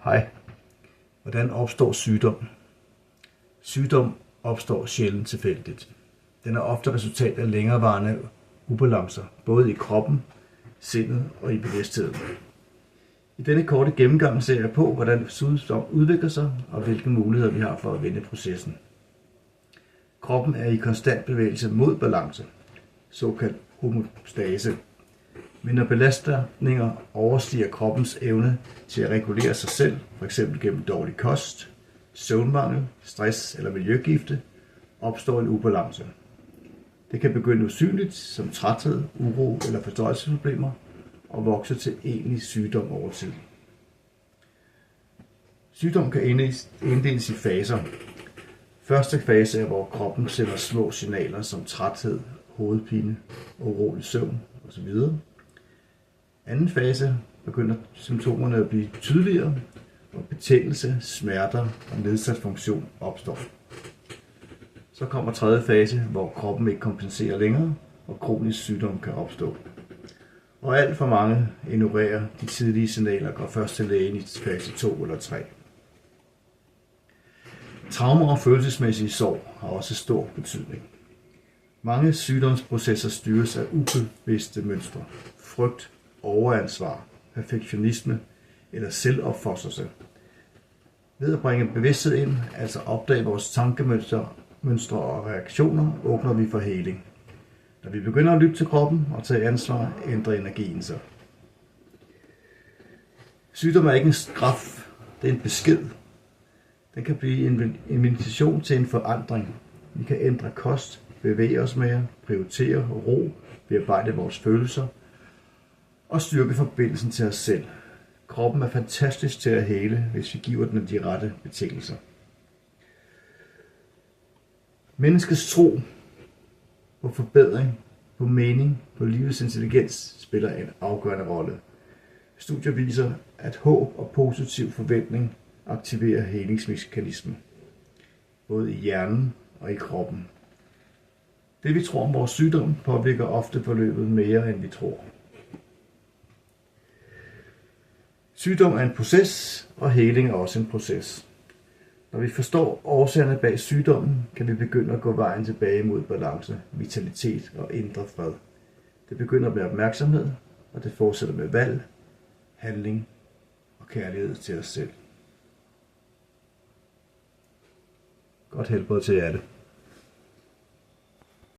Hej. Hvordan opstår sygdom? Sygdom opstår sjældent tilfældigt. Den er ofte resultat af længerevarende ubalancer, både i kroppen, sindet og i bevidstheden. I denne korte gennemgang ser jeg på, hvordan sygdom udvikler sig, og hvilke muligheder vi har for at vende processen. Kroppen er i konstant bevægelse mod balance, såkaldt homostase. Men når belastninger overstiger kroppens evne til at regulere sig selv, f.eks. gennem dårlig kost, søvnmangel, stress eller miljøgifte, opstår en ubalance. Det kan begynde usynligt som træthed, uro eller fordøjelsesproblemer og vokse til egentlig sygdom over tid. Sygdom kan inddeles i faser. Første fase er, hvor kroppen sender små signaler som træthed, hovedpine, urolig søvn osv. Anden fase begynder symptomerne at blive tydeligere, og betændelse, smerter og nedsat funktion opstår. Så kommer tredje fase, hvor kroppen ikke kompenserer længere, og kronisk sygdom kan opstå. Og alt for mange ignorerer de tidlige signaler og går først til lægen i fase 2 eller 3. Traumer og følelsesmæssige sorg har også stor betydning. Mange sygdomsprocesser styres af ubevidste mønstre, frygt, overansvar, perfektionisme eller selvopfostrelse. Ved at bringe bevidsthed ind, altså opdage vores tankemønstre og reaktioner, åbner vi for heling. Når vi begynder at lytte til kroppen og tage ansvar, ændrer energien sig. Sygdom er ikke en straf, det er en besked. Den kan blive en invitation til en forandring. Vi kan ændre kost, bevæge os mere, prioritere ro, bearbejde vores følelser og styrke forbindelsen til os selv. Kroppen er fantastisk til at hele, hvis vi giver den de rette betingelser. Menneskets tro på forbedring, på mening, på livets intelligens spiller en afgørende rolle. Studier viser, at håb og positiv forventning aktiverer helingsmekanismen, både i hjernen og i kroppen. Det vi tror om vores sygdom påvirker ofte forløbet mere end vi tror. Sygdom er en proces, og heling er også en proces. Når vi forstår årsagerne bag sygdommen, kan vi begynde at gå vejen tilbage mod balance, vitalitet og indre fred. Det begynder med opmærksomhed, og det fortsætter med valg, handling og kærlighed til os selv. Godt helbred til jer det.